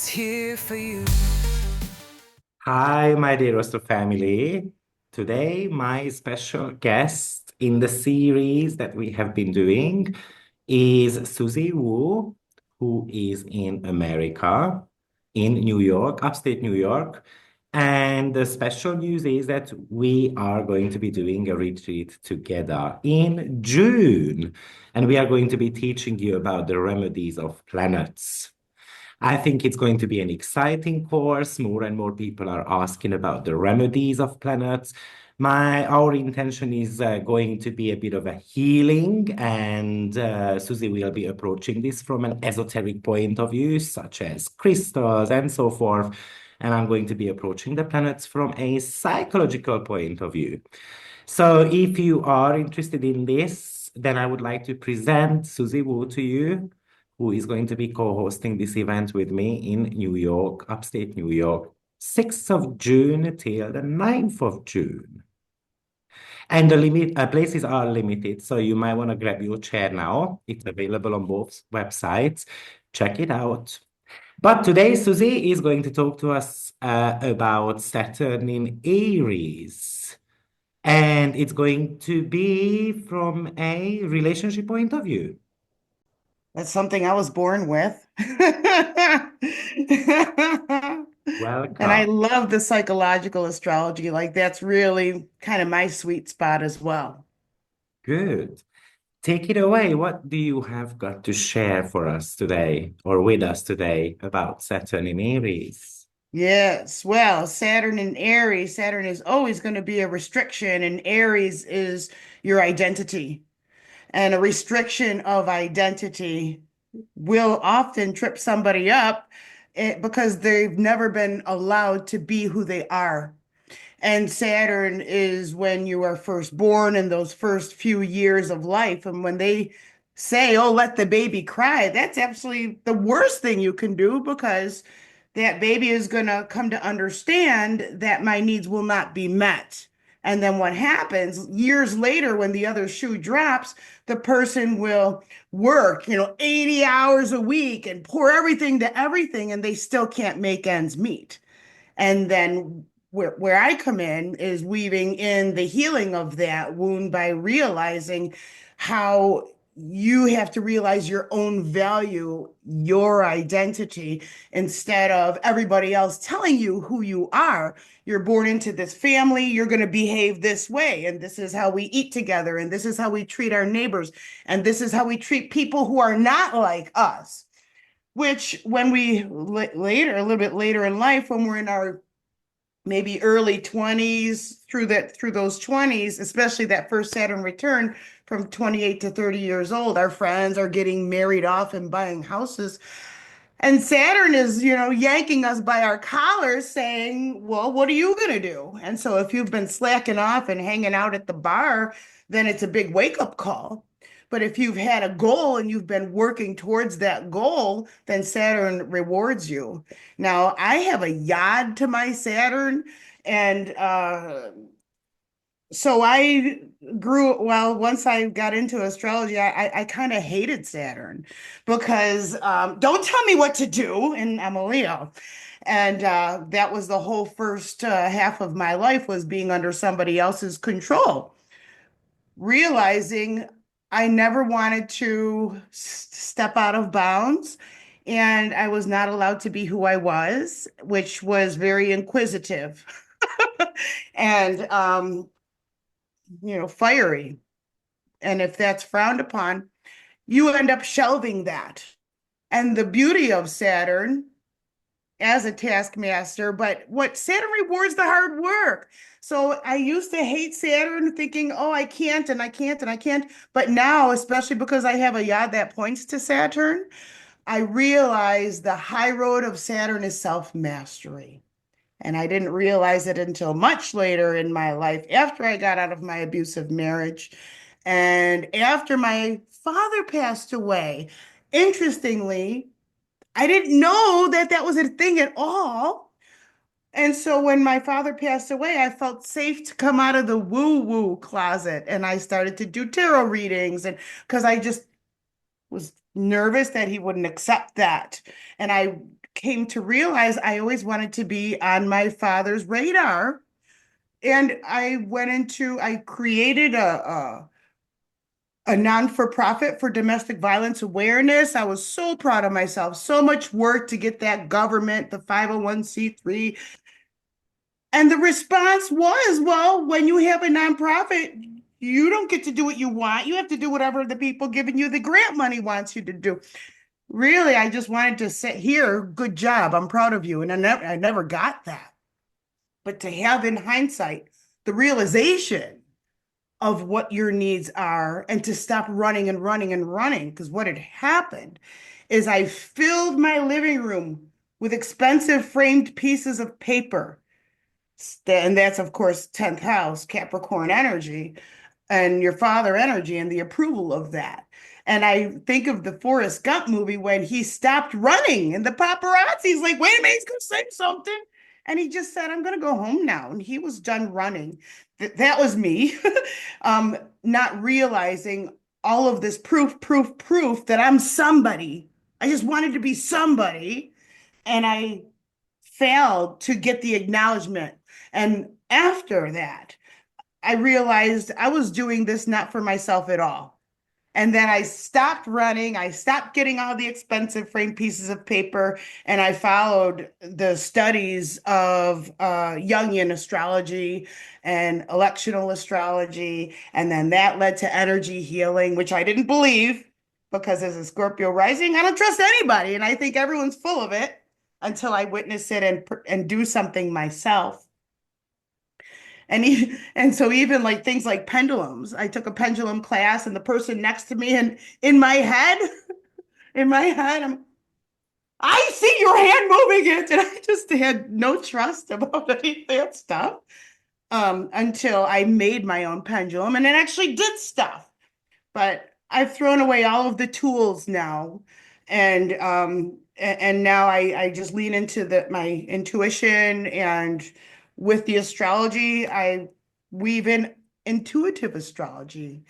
is here for you. Hi, my dear Rosto family. Today, my special guest in the series that we have been doing is Susie Woo, who is in America, in New York, upstate New York. And the special news is that we are going to be doing a retreat together in June. And we are going to be teaching you about the remedies of planets. I think it's going to be an exciting course. More and more people are asking about the remedies of planets. Our intention is going to be a bit of a healing, and Susie will be approaching this from an esoteric point of view, such as crystals and so forth. And I'm going to be approaching the planets from a psychological point of view. So if you are interested in this, then I would like to present Susie Woo to you, who is going to be co-hosting this event with me in New York, upstate New York, 6th of June till the 9th of June. And the places are limited, so you might want to grab your chair now. It's available on both websites. Check it out. But today, Susie is going to talk to us about Saturn in Aries. And it's going to be from a relationship point of view. That's something I was born with. And I Welcome. love the psychological astrology. Like that's really kind of my sweet spot as well. Good. Take it away. What do you have got to share for us today or with us today about Saturn in Aries? Yes, well, Saturn and Aries, Saturn is always going to be a restriction, and Aries is your identity. And a restriction of identity will often trip somebody up because they've never been allowed to be who they are. And Saturn is when you are first born in those first few years of life. And when they say, oh, let the baby cry, that's absolutely the worst thing you can do because that baby is going to come to understand that my needs will not be met. And then what happens years later when the other shoe drops, the person will work, 80 hours a week and pour everything to everything, and they still can't make ends meet. And then where I come in is weaving in the healing of that wound by realizing how you have to realize your own value, your identity, instead of everybody else telling you who you are. You're born into this family, you're going to behave this way, and this is how we eat together, and this is how we treat our neighbors, and this is how we treat people who are not like us. Which, when we later, a little bit later in life, when we're in our maybe early 20s through those 20s, especially that first Saturn return from 28 to 30 years old, our friends are getting married off and buying houses. And Saturn is, yanking us by our collars saying, well, what are you going to do? And so if you've been slacking off and hanging out at the bar, then it's a big wake-up call. But if you've had a goal and you've been working towards that goal, then Saturn rewards you. Now, I have a yod to my Saturn, and so I well, once I got into astrology, I kind of hated Saturn because don't tell me what to do, and I'm a Leo. And that was the whole first half of my life was being under somebody else's control, realizing I never wanted to step out of bounds. And I was not allowed to be who I was, which was very inquisitive and, fiery. And if that's frowned upon, you end up shelving that. And the beauty of Saturn as a taskmaster, but what Saturn rewards the hard work. So I used to hate Saturn, thinking, oh, I can't and I can't and I can't. But now, especially because I have a yod that points to Saturn, I realize the high road of Saturn is self-mastery. And I didn't realize it until much later in my life, after I got out of my abusive marriage and after my father passed away. Interestingly, I didn't know that that was a thing at all. And so when my father passed away, I felt safe to come out of the woo-woo closet and I started to do tarot readings and because I just was nervous that he wouldn't accept that. And I came to realize I always wanted to be on my father's radar. And I created a non-for-profit for domestic violence awareness. I was so proud of myself, so much work to get that government, the 501(c)(3). And the response was, well, when you have a nonprofit, you don't get to do what you want. You have to do whatever the people giving you the grant money wants you to do. Really, I just wanted to say, here, good job. I'm proud of you. And I never got that. But to have in hindsight the realization of what your needs are and to stop running and running and running. Because what had happened is I filled my living room with expensive framed pieces of paper. And that's, of course, 10th house, Capricorn energy, and your father energy and the approval of that. And I think of the Forrest Gump movie when he stopped running and the paparazzi's like, wait a minute, he's going to say something. And he just said, I'm going to go home now. And he was done running. That was me, not realizing all of this proof that I'm somebody. I just wanted to be somebody. And I failed to get the acknowledgement. And after that, I realized I was doing this not for myself at all. And then I stopped running. I stopped getting all the expensive framed pieces of paper, and I followed the studies of Jungian astrology and electional astrology. And then that led to energy healing, which I didn't believe because as a Scorpio rising, I don't trust anybody. And I think everyone's full of it until I witness it and do something myself. And so even like things like pendulums, I took a pendulum class and the person next to me and in my head, I see your hand moving it. And I just had no trust about any of that stuff until I made my own pendulum and it actually did stuff. But I've thrown away all of the tools now. And now I just lean into my intuition, and with the astrology, I weave in intuitive astrology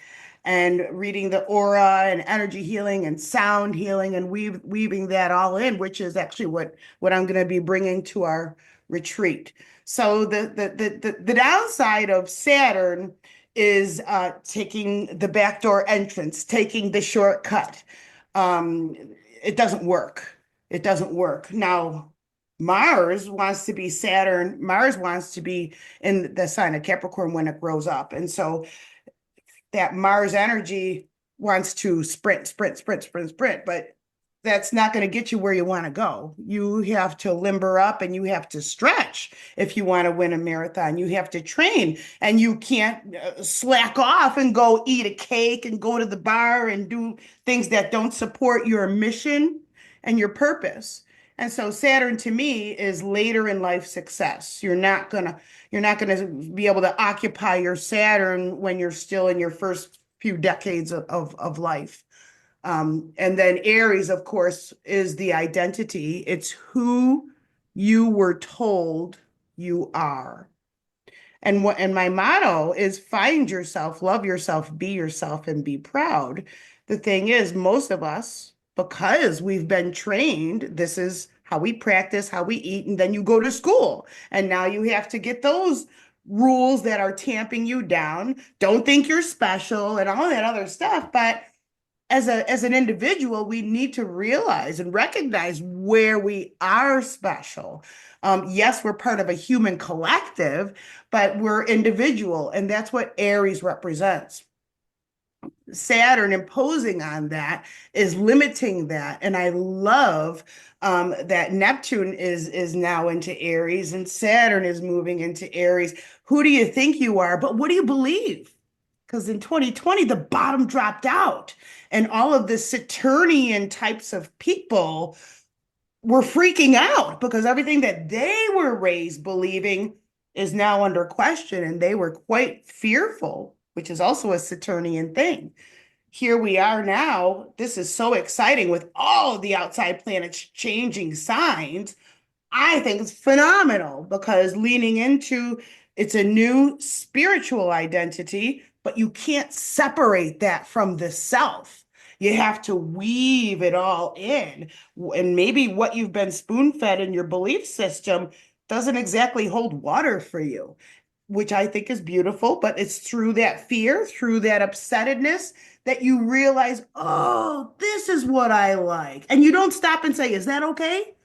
and reading the aura and energy healing and sound healing and weaving that all in, which is actually what I'm going to be bringing to our retreat. So the downside of Saturn is taking the backdoor entrance, taking the shortcut. Um, it doesn't work. It doesn't work. Now, Mars wants to be Saturn. Mars wants to be in the sign of Capricorn when it grows up. And so that Mars energy wants to sprint, but that's not going to get you where you want to go. You have to limber up and you have to stretch if you want to win a marathon. You have to train, and you can't slack off and go eat a cake and go to the bar and do things that don't support your mission and your purpose. And so Saturn to me is later in life success. You're not gonna be able to occupy your Saturn when you're still in your first few decades of life. And then Aries, of course, is the identity. It's who you were told you are. And my motto is find yourself, love yourself, be yourself, and be proud. The thing is, most of us, because we've been trained, this is how we practice, how we eat, and then you go to school. And now you have to get those rules that are tamping you down. Don't think you're special and all that other stuff. But as an individual, we need to realize and recognize where we are special. Yes, we're part of a human collective, but we're individual, and that's what Aries represents. Saturn imposing on that is limiting that, and I love that Neptune is now into Aries and Saturn is moving into Aries. Who do you think you are? But what do you believe? Because in 2020, the bottom dropped out, and all of the Saturnian types of people were freaking out because everything that they were raised believing is now under question, and they were quite fearful, which is also a Saturnian thing. Here we are now. This is so exciting with all the outside planets changing signs. I think it's phenomenal because leaning into it's a new spiritual identity, but you can't separate that from the self. You have to weave it all in. And maybe what you've been spoon-fed in your belief system doesn't exactly hold water for you, which I think is beautiful, but it's through that fear, through that upsettedness that you realize, oh, this is what I like. And you don't stop and say, is that okay?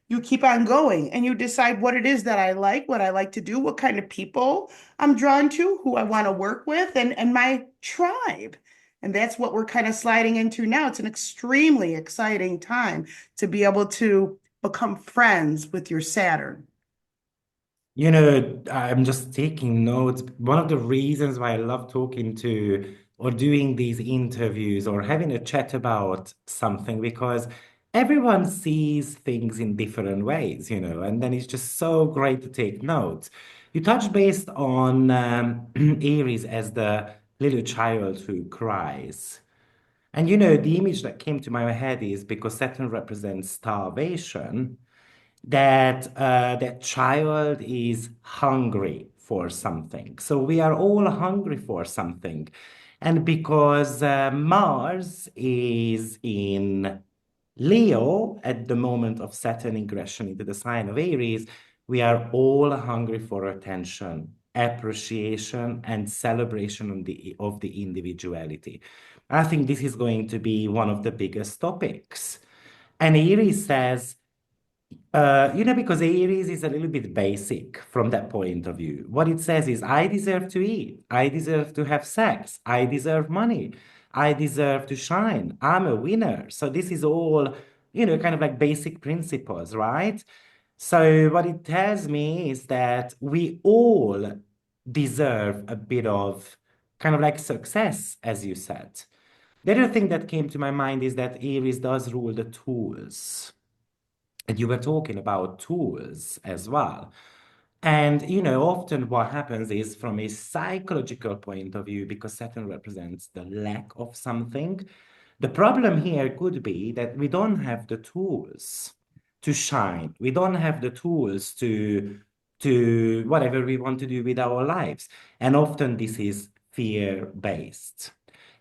You keep on going and you decide what it is that I like, what I like to do, what kind of people I'm drawn to, who I want to work with, and my tribe. And that's what we're kind of sliding into now. It's an extremely exciting time to be able to become friends with your Saturn. I'm just taking notes. One of the reasons why I love talking to or doing these interviews or having a chat about something, because everyone sees things in different ways, and then it's just so great to take notes. You touch based on Aries as the little child who cries. And the image that came to my head is because Saturn represents starvation, that child is hungry for something. So we are all hungry for something. And because Mars is in Leo at the moment of Saturn ingression into the sign of Aries, we are all hungry for attention, appreciation, and celebration of the individuality. I think this is going to be one of the biggest topics. And Aries says, because Aries is a little bit basic from that point of view. What it says is, I deserve to eat. I deserve to have sex. I deserve money. I deserve to shine. I'm a winner. So this is all, kind of like basic principles, right? So what it tells me is that we all deserve a bit of kind of like success, as you said. The other thing that came to my mind is that Aries does rule the tools. And you were talking about tools as well. And, often what happens is from a psychological point of view, because Saturn represents the lack of something, the problem here could be that we don't have the tools to shine. We don't have the tools to whatever we want to do with our lives. And often this is fear-based.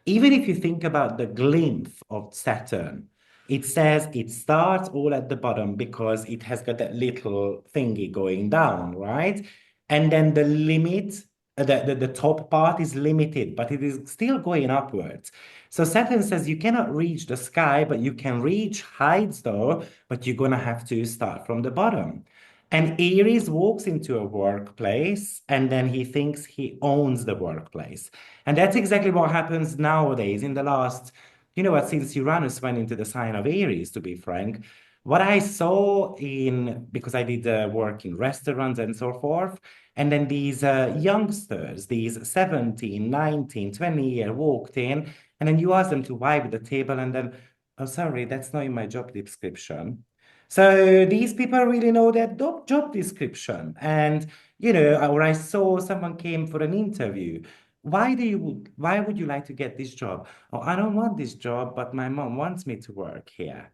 Even if you think about the glyph of Saturn, it says it starts all at the bottom because it has got that little thingy going down, right? And then the limit, the top part is limited, but it is still going upwards. So Saturn says you cannot reach the sky, but you can reach heights though, but you're gonna have to start from the bottom. And Aries walks into a workplace and then he thinks he owns the workplace. And that's exactly what happens nowadays in the last, since Uranus went into the sign of Aries, to be frank, what I saw because I did work in restaurants and so forth, and then these youngsters, these 17, 19, 20-year walked in, and then you ask them to wipe the table, and then, oh, sorry, that's not in my job description. So these people really know their job description. And, or I saw someone came for an interview. Why would you like to get this job? Oh, I don't want this job, but my mom wants me to work here.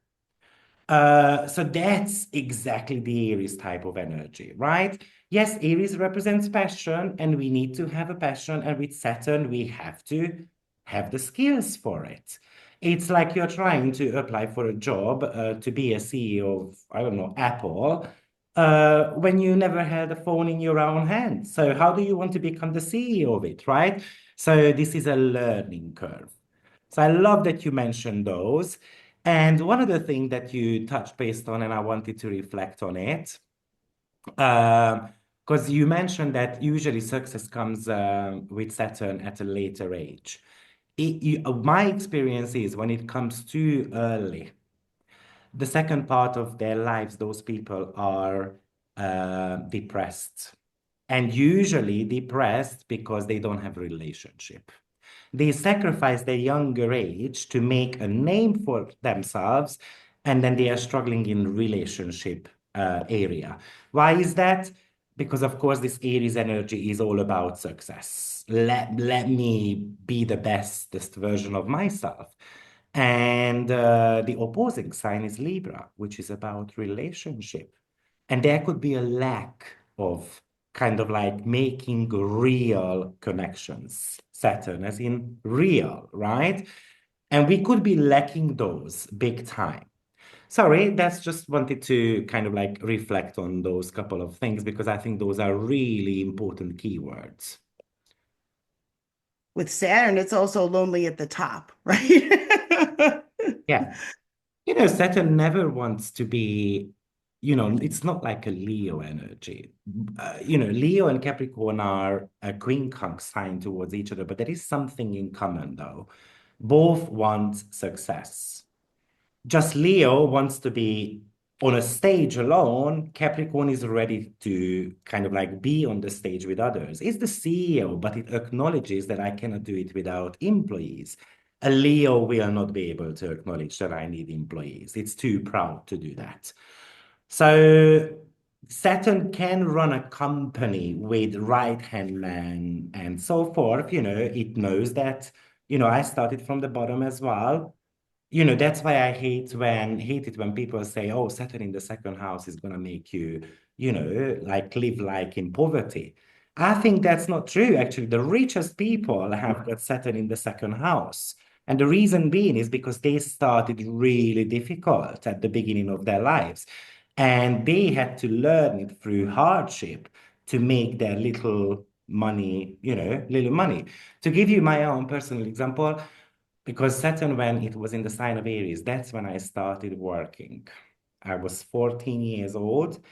So that's exactly the Aries type of energy, right? Yes, Aries represents passion, and we need to have a passion. And with Saturn, we have to have the skills for it. It's like you're trying to apply for a job to be a CEO of, I don't know, Apple, when you never had a phone in your own hand. So how do you want to become the CEO of it, right? So this is a learning curve. So I love that you mentioned those. And one of the things that you touched based on, and I wanted to reflect on it, because you mentioned that usually success comes with Saturn at a later age. My experience is when it comes too early, the second part of their lives, those people are depressed. And usually depressed because they don't have a relationship. They sacrifice their younger age to make a name for themselves, and then they are struggling in relationship area. Why is that? Because of course this Aries energy is all about success. Let me be the bestest version of myself. And the opposing sign is Libra, which is about relationship. And there could be a lack of kind of like making real connections. Saturn, as in real, right? And we could be lacking those big time. Sorry, that's just wanted to kind of like reflect on those couple of things because I think those are really important keywords. With Saturn, it's also lonely at the top, right? Yeah. Saturn never wants to be, it's not like a Leo energy. Leo and Capricorn are a quincunx sign towards each other, but there is something in common though. Both want success. Just Leo wants to be on a stage alone. Capricorn is ready to kind of like be on the stage with others. It's the CEO, but it acknowledges that I cannot do it without employees. A Leo will not be able to acknowledge that I need employees. It's too proud to do that. So Saturn can run a company with right-hand man and so forth. It knows that, I started from the bottom as well. That's why I hate it when people say, oh, Saturn in the second house is gonna make you, like live like in poverty. I think that's not true. Actually, the richest people have got Saturn in the second house. And the reason being is because they started really difficult at the beginning of their lives. And they had to learn it through hardship to make their little money, little money. To give you my own personal example, because Saturn, when it was in the sign of Aries, that's when I started working. I was 14 years old.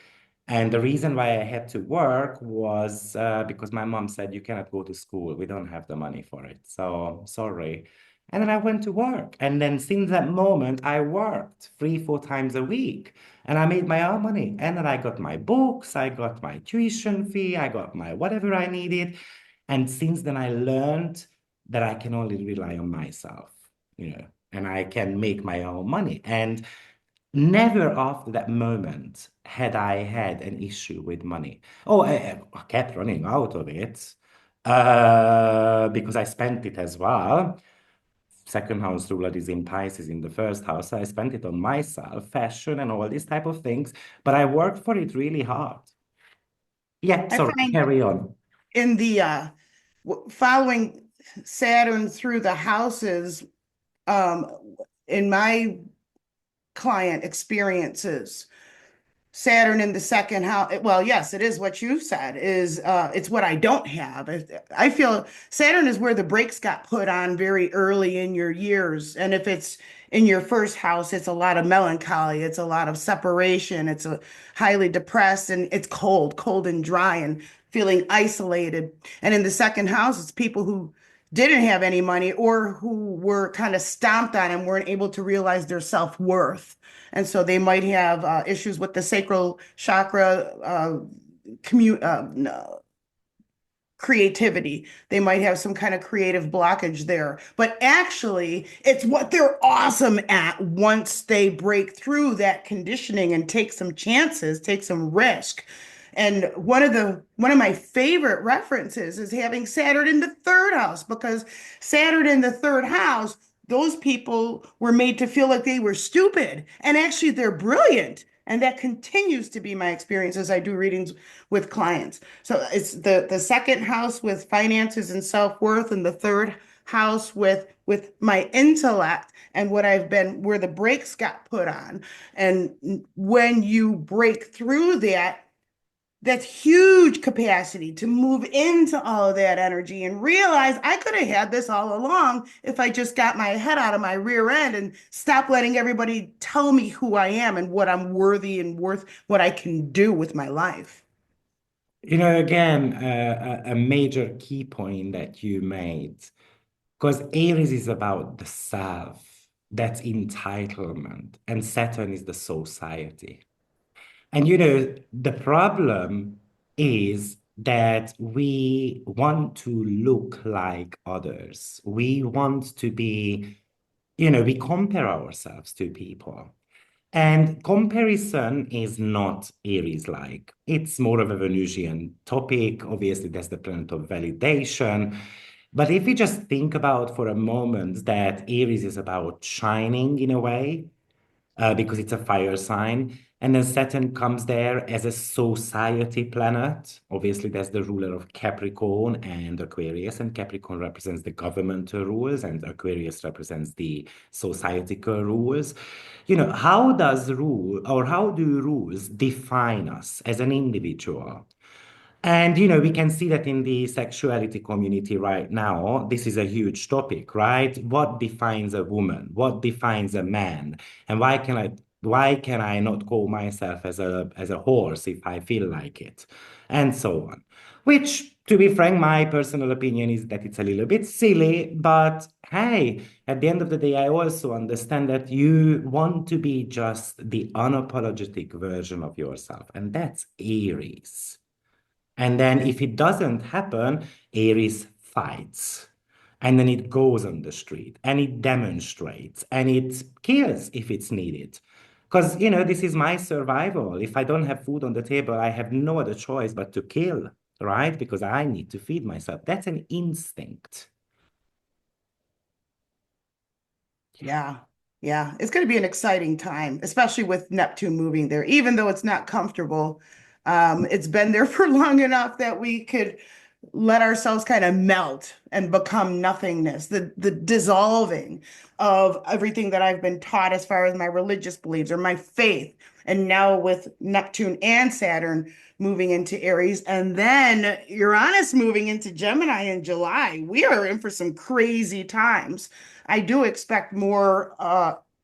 And the reason why I had to work was because my mom said, you cannot go to school. We don't have the money for it. So sorry. And then I went to work. And then since that moment, I worked 3, 4 times a week. And I made my own money. And then I got my books, I got my tuition fee, I got my whatever I needed. And since then, I learned that I can only rely on myself, and I can make my own money. And never after that moment had I had an issue with money. Oh, I kept running out of it because I spent it as well. Second house ruler is in Pisces in the first house. So I spent it on myself, fashion, and all these type of things. But I worked for it really hard. Yeah, I sorry, find carry on. in the following Saturn through the houses, um, in my client experiences, Saturn in the second house. Well, yes, it is what you said, is it's what I don't have. I feel Saturn is where the brakes got put on very early in your years. And if it's in your first house, it's a lot of melancholy, it's a lot of separation, it's a highly depressed, and it's cold and dry and feeling isolated. And in the second house, it's people who didn't have any money or who were kind of stomped on and weren't able to realize their self-worth. And so they might have issues with the sacral chakra, no, creativity. They might have some kind of creative blockage there. But actually, it's what they're awesome at once they break through that conditioning and take some chances, take some risk. And one of my favorite references is having Saturn in the third house, because Saturn in the third house, those people were made to feel like they were stupid, and actually they're brilliant. And that continues to be my experience as I do readings with clients. So it's the second house with finances and self-worth, and the third house with my intellect and what I've been, where the brakes got put on. And when you break through that, that's huge capacity to move into all of that energy and realize I could have had this all along if I just got my head out of my rear end and stopped letting everybody tell me who I am and what I'm worthy and worth, what I can do with my life. Again, a major key point that you made, because Aries is about the self, that's entitlement, and Saturn is the society. And the problem is that we want to look like others. We want to be, we compare ourselves to people. And comparison is not Aries-like. It's more of a Venusian topic. Obviously, that's the planet of validation. But if you just think about for a moment that Aries is about shining in a way, because it's a fire sign, And then Saturn comes there as a society planet. Obviously, that's the ruler of Capricorn and Aquarius, and Capricorn represents the governmental rules, and Aquarius represents the societal rules. How does rule or how do rules define us as an individual? And we can see that in the sexuality community right now, this is a huge topic, right? What defines a woman? What defines a man? And why can I not call myself as a horse if I feel like it? And so on. Which, to be frank, my personal opinion is that it's a little bit silly, but hey, at the end of the day, I also understand that you want to be just the unapologetic version of yourself, and that's Aries. And then if it doesn't happen, Aries fights. And then it goes on the street and it demonstrates and it kills if it's needed. Because, this is my survival. If I don't have food on the table, I have no other choice but to kill, right? Because I need to feed myself. That's an instinct. Yeah. Yeah. It's going to be an exciting time, especially with Neptune moving there, even though it's not comfortable. It's been there for long enough that we could let ourselves kind of melt and become nothingness, the dissolving of everything that I've been taught as far as my religious beliefs or my faith. And now with Neptune and Saturn moving into Aries, and then Uranus moving into Gemini in July, we are in for some crazy times. I do expect more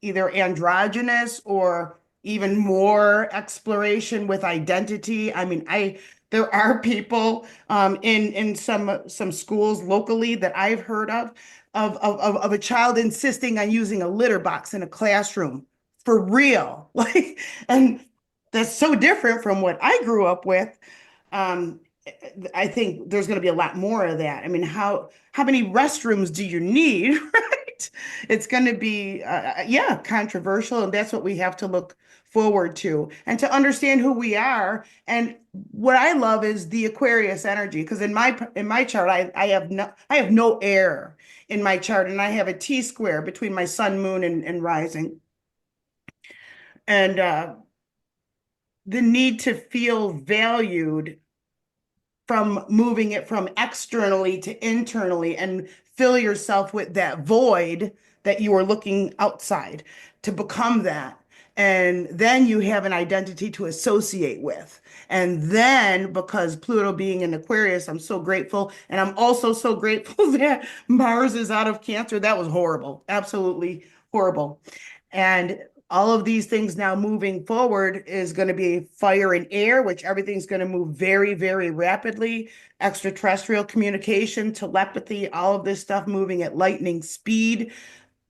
either androgynous or even more exploration with identity. I mean, there are people in some schools locally that I've heard of a child insisting on using a litter box in a classroom for real. Like, and that's so different from what I grew up with. Um, I think there's going to be a lot more of that. I mean, how many restrooms do you need, right? It's going to be yeah, controversial, and that's what we have to look forward to and to understand who we are. And what I love is the Aquarius energy, because in my chart I have no air in my chart, and I have a T square between my sun, moon, and rising. And the need to feel valued from moving it from externally to internally and fill yourself with that void that you are looking outside to become that. And then you have an identity to associate with. And then, because Pluto being in Aquarius, I'm so grateful. And I'm also so grateful that Mars is out of Cancer. That was horrible, absolutely horrible. And all of these things now moving forward is going to be fire and air, which everything's going to move very, very rapidly. Extraterrestrial communication, telepathy, all of this stuff moving at lightning speed.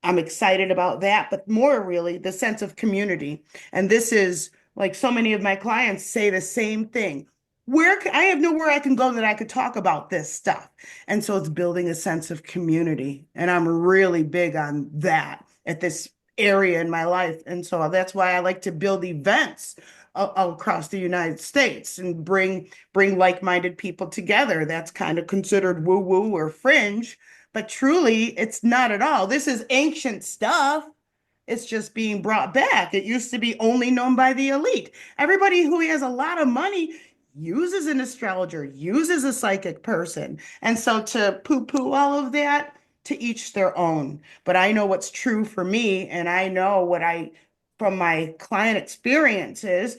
I'm excited about that, but more really the sense of community. And this is like so many of my clients say the same thing. I have nowhere I can go that I could talk about this stuff. And so it's building a sense of community. And I'm really big on that at this area in my life. And so that's why I like to build events across the United States and bring like-minded people together. That's kind of considered woo-woo or fringe, but truly, it's not at all. This is ancient stuff. It's just being brought back. It used to be only known by the elite. Everybody who has a lot of money uses an astrologer, uses a psychic person. And so to poo-poo all of that, to each their own. But I know what's true for me, and I know from my client experiences,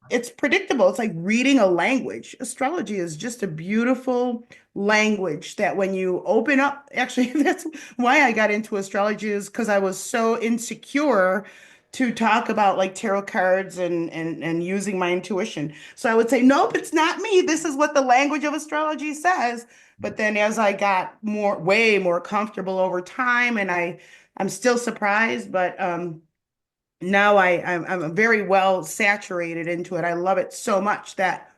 it's predictable. It's like reading a language. Astrology is just a beautiful language that when you open up, actually, that's why I got into astrology, is because I was so insecure to talk about like tarot cards and using my intuition. So I would say, nope, it's not me. This is what the language of astrology says. But then as I got way more comfortable over time, and I'm still surprised, but now I'm very well saturated into it. I love it so much that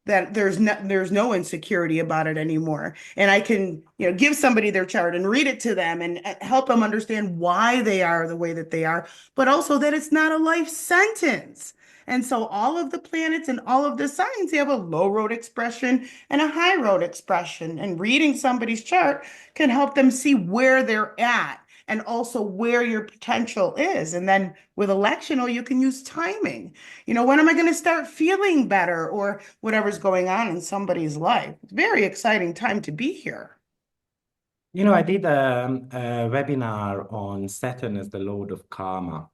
there's no insecurity about it anymore. And I can, give somebody their chart and read it to them and help them understand why they are the way that they are, but also that it's not a life sentence. And so all of the planets and all of the signs, they have a low road expression and a high road expression. And reading somebody's chart can help them see where they're at and also where your potential is. And then with election, you can use timing. When am I going to start feeling better or whatever's going on in somebody's life? It's a very exciting time to be here. I did a webinar on Saturn as the Lord of Karma.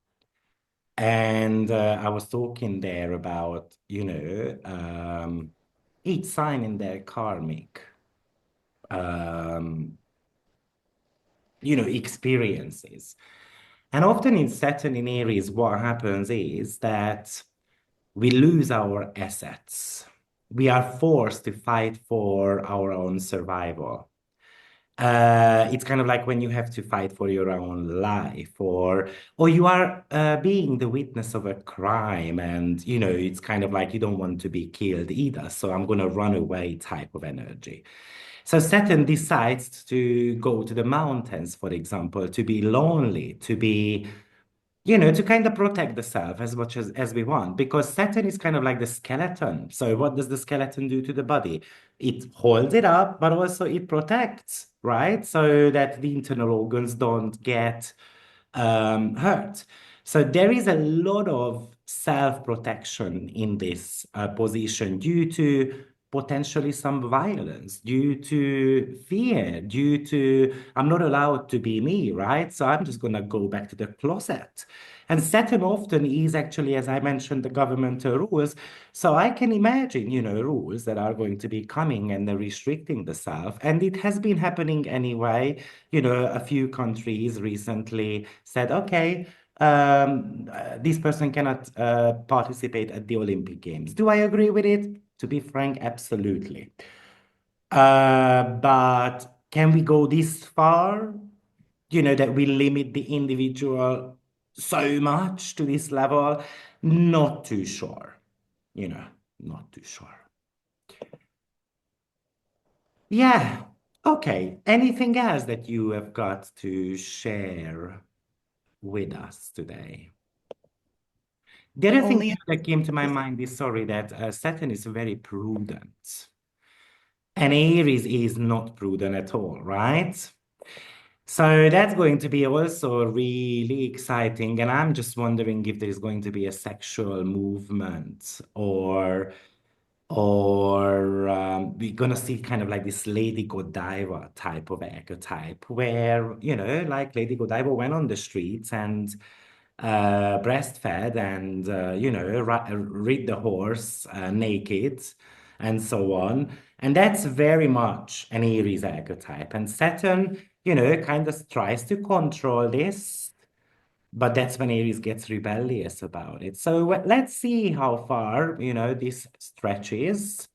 And I was talking there about, each sign in their karmic, um, experiences. And often in Saturn in Aries, what happens is that we lose our assets. We are forced to fight for our own survival. It's kind of like when you have to fight for your own life, or you are being the witness of a crime, and it's kind of like you don't want to be killed either. So I'm gonna run away type of energy. So Saturn decides to go to the mountains, for example, to be lonely, to be to kind of protect the self as much as we want, because Saturn is kind of like the skeleton. So what does the skeleton do to the body? It holds it up, but also it protects, right? So that the internal organs don't get hurt. So there is a lot of self-protection in this position due to potentially some violence, due to fear, due to I'm not allowed to be me, right? So I'm just gonna go back to the closet. And Saturn often is actually, as I mentioned, the governmental rules. So I can imagine, rules that are going to be coming and they're restricting the self. And it has been happening anyway. A few countries recently said, okay, this person cannot participate at the Olympic Games. Do I agree with it? To be frank, absolutely. But can we go this far? That we limit the individual so much to this level? Not too sure. You know, not too sure. Yeah. Okay. Anything else that you have got to share with us today? The other thing Only that came to my mind is, sorry, that Saturn is very prudent. And Aries is not prudent at all, right? So that's going to be also really exciting. And I'm just wondering if there's going to be a sexual movement or we're gonna see kind of like this Lady Godiva type of archetype where, like Lady Godiva went on the streets and breastfed and rid the horse naked and so on. And that's very much an Aries archetype. And Saturn, kind of tries to control this, but that's when Aries gets rebellious about it. So let's see how far, this stretches.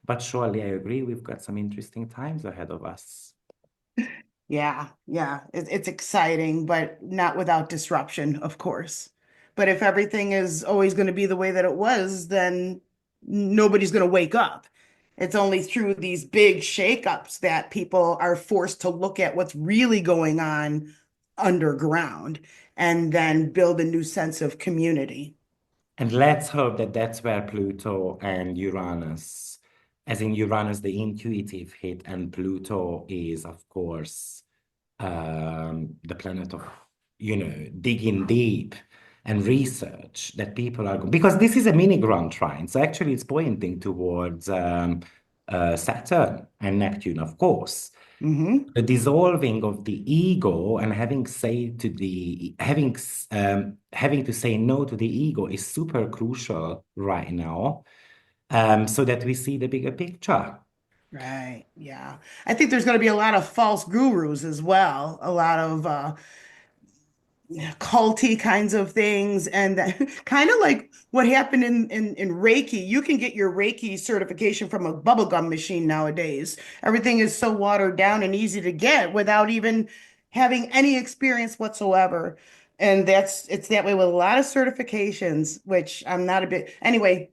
But surely I agree, we've got some interesting times ahead of us. Yeah, yeah. It's exciting, but not without disruption, of course. But if everything is always going to be the way that it was, then nobody's going to wake up. It's only through these big shakeups that people are forced to look at what's really going on underground and then build a new sense of community. And let's hope that that's where Pluto and Uranus, as in Uranus, the intuitive hit, and Pluto is, of course, the planet of, digging deep and research that people are, because this is a mini grand trine. So actually, it's pointing towards Saturn and Neptune, of course. Hmm. The dissolving of the ego and having to say no to the ego is super crucial right now, so that we see the bigger picture. Right. Yeah. I think there's going to be a lot of false gurus as well, a lot of culty kinds of things, and that kind of like what happened in Reiki. You can get your Reiki certification from a bubblegum machine nowadays. Everything is so watered down and easy to get without even having any experience whatsoever. And it's that way with a lot of certifications, which I'm not a bit anyway.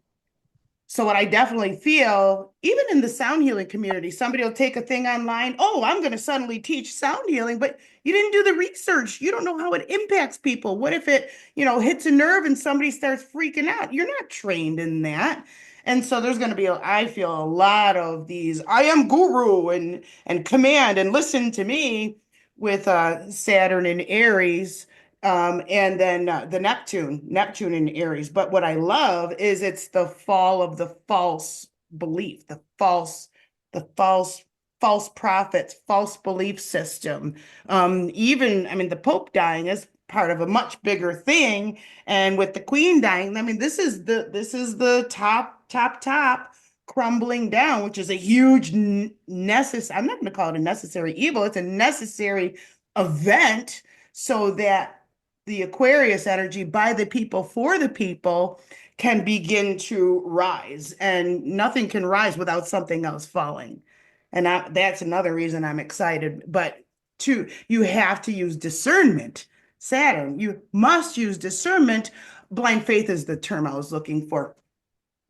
So what I definitely feel, even in the sound healing community, somebody will take a thing online. Oh, I'm going to suddenly teach sound healing, but you didn't do the research. You don't know how it impacts people. What if it, hits a nerve and somebody starts freaking out? You're not trained in that. And so there's going to be, I feel a lot of these, I am guru and command and listen to me, with Saturn in Aries, and then the Neptune in Aries. But what I love is it's the fall of the false belief, the false prophets, false belief system. Even, I mean, the Pope dying is part of a much bigger thing, and with the Queen dying, I mean, this is the top crumbling down, which is a huge necessary, I'm not going to call it a necessary evil, it's a necessary event so that the Aquarius energy by the people for the people can begin to rise. And nothing can rise without something else falling. And that's another reason I'm excited. But two, you have to use discernment. Saturn, you must use discernment. Blind faith is the term I was looking for.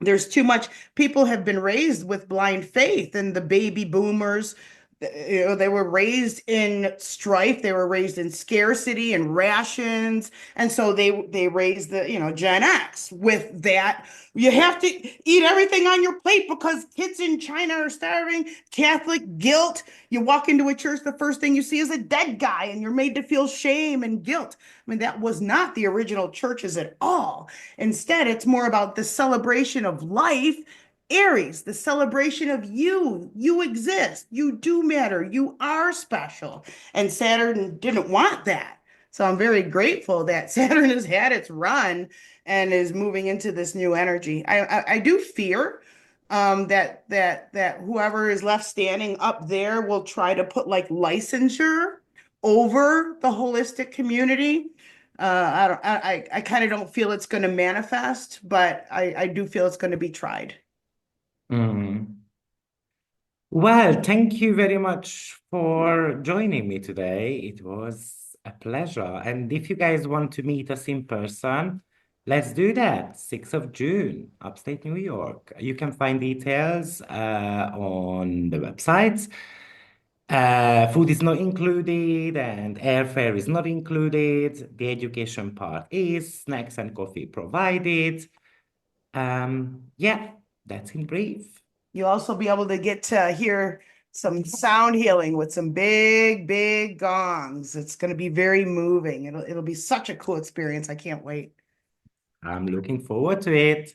There's too much. People have been raised with blind faith, and the baby boomers, they were raised in strife, they were raised in scarcity and rations, and so they raised the, Gen X with that. You have to eat everything on your plate because kids in China are starving. Catholic guilt. You walk into a church, the first thing you see is a dead guy, and you're made to feel shame and guilt. I mean, that was not the original churches at all. Instead, it's more about the celebration of life. Aries, the celebration of you. You exist. You do matter. You are special. And Saturn didn't want that. So I'm very grateful that Saturn has had its run and is moving into this new energy. I do fear that whoever is left standing up there will try to put like licensure over the holistic community. I kind of don't feel it's going to manifest, but I do feel it's going to be tried. Mm. Well, thank you very much for joining me today. It was a pleasure. And if you guys want to meet us in person, let's do that. 6th of June, Upstate New York. You can find details on the websites. Food is not included and airfare is not included. The education part is snacks and coffee provided. Yeah, that's in brief. You'll also be able to get to hear some sound healing with some big, big gongs. It's going to be very moving. It'll be such a cool experience. I can't wait. I'm looking forward to it.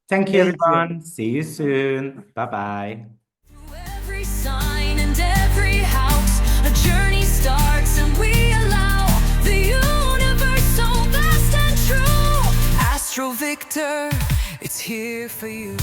Thank you, Thank you. everyone. See you soon. Bye-bye. Through every sign and every house, a journey starts, and we allow the universe so vast and true. Astro Victor, it's here for you.